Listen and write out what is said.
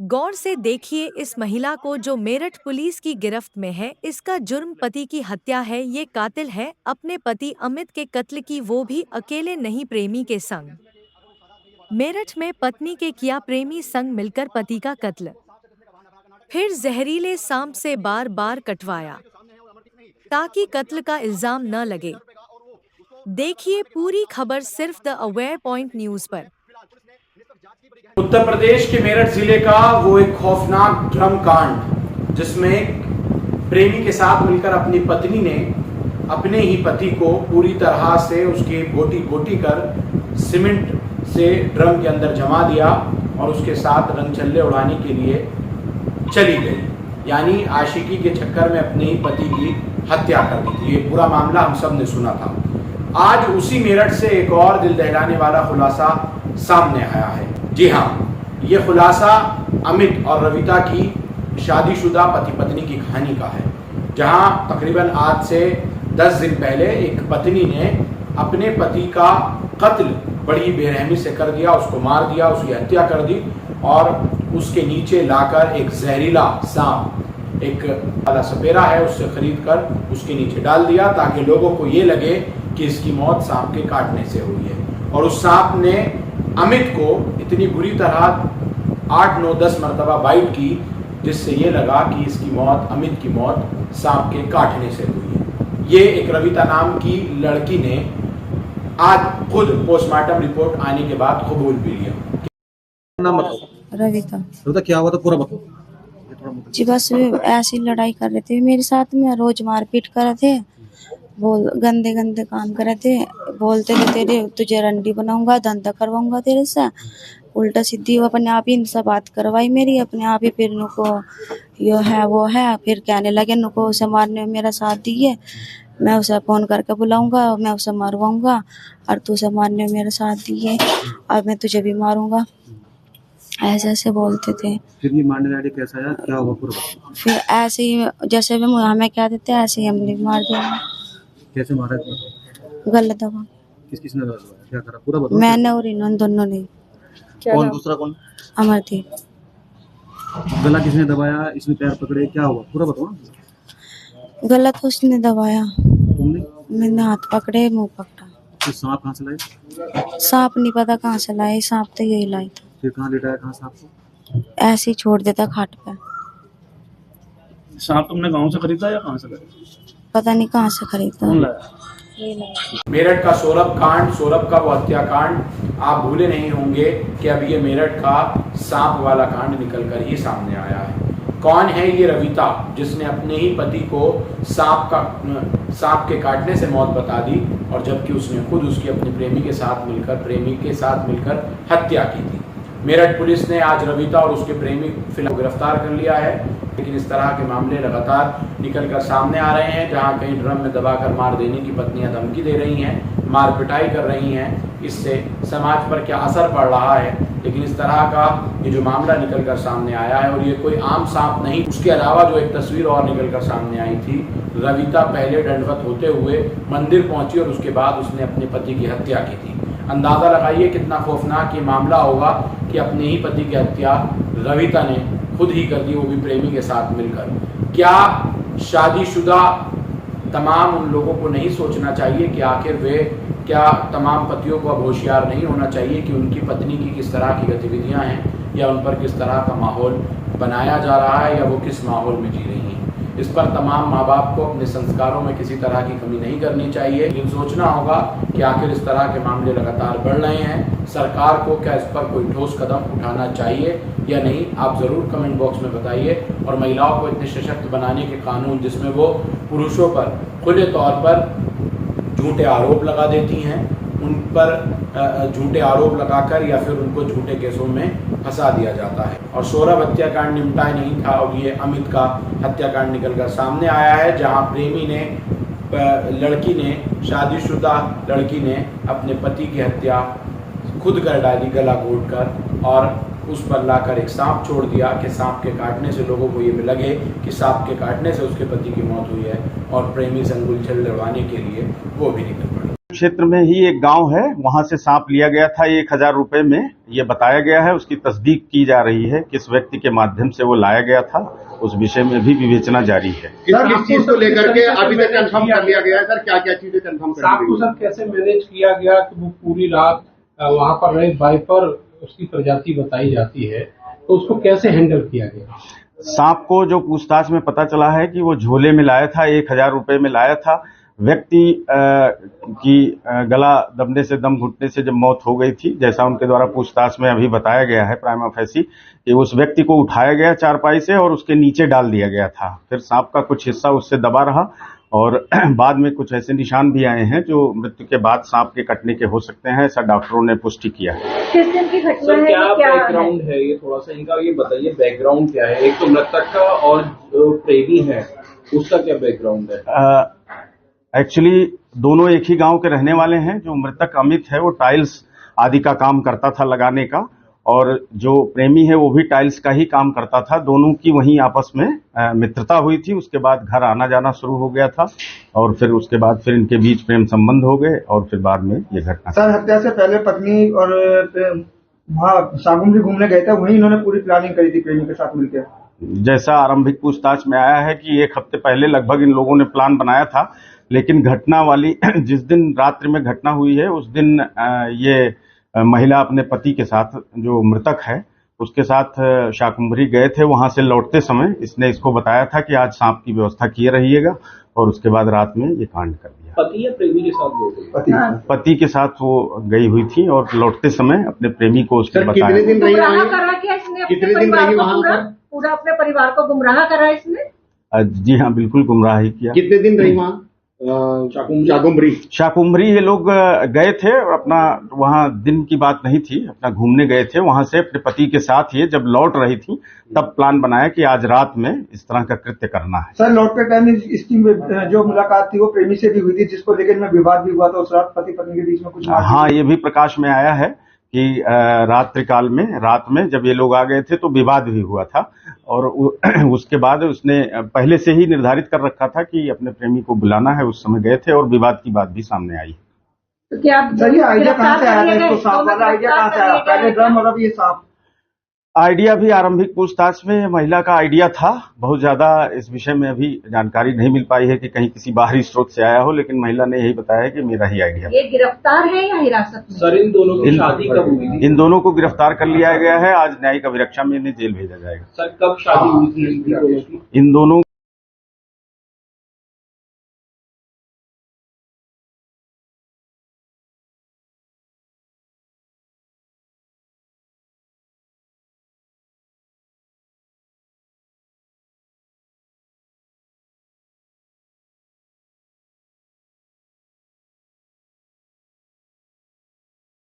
गौर से देखिए इस महिला को जो मेरठ पुलिस की गिरफ्त में है। इसका जुर्म पति की हत्या है। ये कातिल है अपने पति अमित के कत्ल की, वो भी अकेले नहीं, प्रेमी के संग। मेरठ में पत्नी के किया प्रेमी संग मिलकर पति का कत्ल, फिर जहरीले सांप से बार बार कटवाया ताकि कत्ल का इल्जाम न लगे। देखिए पूरी खबर सिर्फ द अवेयर पॉइंट न्यूज पर। उत्तर प्रदेश के मेरठ जिले का वो एक खौफनाक ड्रम कांड, जिसमें प्रेमी के साथ मिलकर अपनी पत्नी ने अपने ही पति को पूरी तरह से उसकी बोटी बोटी कर सीमेंट से ड्रम के अंदर जमा दिया और उसके साथ रंगछल्ले उड़ाने के लिए चली गई। यानी आशिकी के चक्कर में अपने ही पति की हत्या कर दी थी। ये पूरा मामला हम सब ने सुना था। आज उसी मेरठ से एक और दिल दहलाने वाला खुलासा सामने आया है। जी हाँ, ये खुलासा अमित और रविता की शादीशुदा पति पत्नी की कहानी का है, जहां तकरीबन आज से 10 दिन पहले एक पत्नी ने अपने पति का कत्ल बड़ी बेरहमी से कर दिया, उसको मार दिया, उसकी हत्या कर दी और उसके नीचे लाकर एक जहरीला सांप, एक वाला सपेरा है, उससे खरीद कर उसके नीचे डाल दिया ताकि लोगों को ये लगे कि इसकी मौत सांप के काटने से हुई है। और उस सांप ने अमित को इतनी बुरी तरह 8, 9, 10 मरतबा बाइट की, जिससे ये लगा कि इसकी मौत, अमित की मौत सांप के काटने से हुई है। ये एक रविता नाम की लड़की ने आज खुद पोस्टमार्टम रिपोर्ट आने के बाद कबूल भी लिया। नाम बताओ। रविता। रविता, क्या हुआ था पूरा बताओ। जी बस ऐसी लड़ाई कर रहे थे मेरे साथ में, रोज मारपीट कर रहे थे, बोल गंदे गंदे काम कर रहे थे, बोलते थे तेरे तुझे रंडी बनाऊंगा, धंधा करवाऊंगा तेरे से। उल्टा सीधी वो अपने आप ही इनसे बात करवाई मेरी, अपने आप ही फिर नुको यो है वो है, फिर कहने लगे नुको उसे मारने में मेरा साथ दिए, मैं उसे फोन करके बुलाऊंगा, मैं उसे मारवाऊंगा और तू उसे मारने में मेरा साथ दिए और मैं तुझे भी मारूंगा, ऐसे ऐसे बोलते थे। फिर ये मारने वाले कैसा आया, क्या हुआ पूरा बताओ। फिर ऐसे ही जैसे भी हमें क्या देते ऐसे ही हमने भी मार दिया। कैसे मारा है? गलत दबा। किस किसने दबाया, क्या करा पूरा बताओ। मैंने और इन दोनों ने। कौन दूसरा कौन? अमरदीप। गला किसने दबाया, इसने पैर पकड़े, क्या हुआ पूरा बताओ ना। गलत उसने दबाया, तुमने? मैंने हाथ पकड़े, मुंह पकड़ा। फिर सांप कहाँ से लाए? सांप नहीं पता कहाँ से लाए, सांप तो यही लाई था। फिर कहाँ लेटाया, कहाँ सांप को? ऐसे ही छोड़ देता खाट पे। सांप तुमने गांव से खरीदा या कहाँ से खरीदा? पता नहीं कहाँ से खरीदा। कौन लाया? मेरठ का सौरभ कांड, सौरभ का वो हत्याकांड आप भूले नहीं होंगे कि अब ये मेरठ का सांप वाला कांड निकलकर ही सामने आया है। कौन है ये रविता, जिसने अपने ही पति को सांप के काटने से मौत बता दी और जबकि उसने खुद उसकी अपने प्रेमी के साथ मिलकर हत्या की थी। मेरठ पुलिस ने आज रविता और उसके प्रेमी फिलहाल गिरफ्तार कर लिया है, लेकिन इस तरह के मामले लगातार निकलकर सामने आ रहे हैं, जहां कहीं ड्रम में दबाकर मार देने की पत्नियां धमकी दे रही हैं, मार पिटाई कर रही हैं। इससे समाज पर क्या असर पड़ रहा है, लेकिन इस तरह का ये जो मामला निकलकर सामने आया है, और ये कोई आम सांप नहीं, उसके अलावा जो एक तस्वीर और निकलकर सामने आई थी, रविता पहले दंडवत होते हुए मंदिर पहुंची और उसके बाद उसने अपने पति की हत्या की थी। अंदाज़ा लगाइए कितना खौफनाक ये मामला होगा कि अपने ही पति की हत्या रविता ने खुद ही कर दी, वो भी प्रेमी के साथ मिलकर। क्या शादीशुदा तमाम उन लोगों को नहीं सोचना चाहिए कि आखिर वे, क्या तमाम पतियों को अब होशियार नहीं होना चाहिए कि उनकी पत्नी की किस तरह की गतिविधियां हैं या उन पर किस तरह का माहौल बनाया जा रहा है या वो किस माहौल में जी रही हैं। इस पर तमाम माँ बाप को अपने संस्कारों में किसी तरह की कमी नहीं करनी चाहिए, लेकिन सोचना होगा कि आखिर इस तरह के मामले लगातार बढ़ रहे हैं, सरकार को क्या इस पर कोई ठोस कदम उठाना चाहिए या नहीं, आप ज़रूर कमेंट बॉक्स में बताइए। और महिलाओं को इतने सशक्त बनाने के कानून, जिसमें वो पुरुषों पर खुले तौर पर झूठे आरोप लगा देती हैं, उन पर झूठे आरोप लगाकर या फिर उनको झूठे केसों में फंसा दिया जाता है। और सौरभ हत्याकांड निपटा नहीं था और ये अमित का हत्याकांड निकलकर सामने आया है, जहां प्रेमी ने, लड़की ने, शादीशुदा लड़की ने अपने पति की हत्या खुद कर डाली, गला घोट कर, और उस पर लाकर एक सांप छोड़ दिया कि सांप के काटने से लोगों को ये भी लगे कि सांप के काटने से उसके पति की मौत हुई है, और प्रेमी से अंगुल छल लड़वाने के लिए वो भी निकल पड़े। क्षेत्र में ही एक गांव है, वहां से सांप लिया गया था 1000 रुपए में, ये बताया गया है। उसकी तस्दीक की जा रही है, किस व्यक्ति के माध्यम से वो लाया गया था, उस विषय में भी विवेचना जारी है। किस चीज को लेकर के अभी तक कंफर्म कर लिया गया है सर? क्या क्या चीजें कंफर्म कर ली गई? सर कैसे मैनेज किया गया कि वो पूरी रात वहां पर रहे? वाइपर उसकी प्रजाति बताई जाती है, तो उसको कैसे हैंडल किया गया? सांप को जो पूछताछ में पता चला है कि वो झोले में लाया था, 1000 रुपए में लाया था। व्यक्ति की गला दबने से, दम घुटने से जब मौत हो गई थी, जैसा उनके द्वारा पूछताछ में अभी बताया गया है प्राइमा फेसी, कि उस व्यक्ति को उठाया गया चारपाई से और उसके नीचे डाल दिया गया था। फिर सांप का कुछ हिस्सा उससे दबा रहा और बाद में कुछ ऐसे निशान भी आए हैं जो मृत्यु के बाद सांप के कटने के हो सकते हैं, ऐसा डॉक्टरों ने पुष्टि किया है। किस दिन की घटना है? क्या बैकग्राउंड है ये? थोड़ा सा इनका ये बताइए, बैकग्राउंड क्या है? एक तो मृतक का और जो प्रेमी है उसका क्या बैकग्राउंड है? एक्चुअली दोनों एक ही गांव के रहने वाले हैं। जो मृतक अमित है वो टाइल्स आदि का काम करता था लगाने का, और जो प्रेमी है वो भी टाइल्स का ही काम करता था। दोनों की वहीं आपस में मित्रता हुई थी। उसके बाद घर आना जाना शुरू हो गया था और फिर उसके बाद फिर इनके बीच प्रेम संबंध हो गए और फिर बाद में ये घटना। सर हत्या से पहले पत्नी और वहाँ सागुन भी घूमने गए थे, वहीं इन्होंने पूरी प्लानिंग करी थी प्रेमी के साथ मिलकर। जैसा आरंभिक पूछताछ में आया है कि 1 हफ्ते पहले लगभग इन लोगों ने प्लान बनाया था, लेकिन घटना वाली जिस दिन रात्रि में घटना हुई है उस दिन ये महिला अपने पति के साथ, जो मृतक है उसके साथ शाकुंभरी गए थे। वहां से लौटते समय इसने इसको बताया था कि आज सांप की व्यवस्था किए रहिएगा, और उसके बाद रात में ये कांड कर दिया। पति या प्रेमी के साथ गई? पति के साथ वो गई हुई थी और लौटते समय अपने प्रेमी को उसने बताया। कितने दिन रही गुमराह करा क्या इसने? कितने दिन रही वहां पर? पूरा अपने परिवार को गुमराह करा इसने? जी हाँ, बिल्कुल गुमराह ही किया। कितने दिन रही वहाँ शाकुंभरी ये लोग गए थे और अपना, वहाँ दिन की बात नहीं थी, अपना घूमने गए थे। वहां से अपने पति के साथ ये जब लौट रही थी तब प्लान बनाया कि आज रात में इस तरह का कृत्य करना है। सर लौटते टाइम इसकी जो मुलाकात थी वो प्रेमी से भी हुई थी, जिसको लेकर इनमें विवाद भी हुआ था उस रात पति पत्नी के बीच में कुछ। हाँ, ये भी प्रकाश में आया है कि रात्रिकाल में, रात में जब ये लोग आ गए थे तो विवाद भी हुआ था, और उसके बाद उसने पहले से ही निर्धारित कर रखा था कि अपने प्रेमी को बुलाना है। उस समय गए थे और विवाद की बात भी सामने आई। तो क्या सर ये आइडिया कहाँ से आया था? इसको सांप वाला आइडिया कहाँ से आया? पहले ड्रम मतलब ये सांप आइडिया भी आरंभिक पूछताछ में महिला का आइडिया था। बहुत ज्यादा इस विषय में अभी जानकारी नहीं मिल पाई है कि कहीं किसी बाहरी स्रोत से आया हो, लेकिन महिला ने यही बताया कि मेरा ही आइडिया। ये गिरफ्तार है या हिरासत में? सर इन दोनों की शादी कब हुई थी? इन दोनों को गिरफ्तार कर लिया गया है। आज न्यायिक अभिरक्षा में इन्हें जेल भेजा जाएगा। सर कब शादी हुई थी इन दोनों की? इन दोनों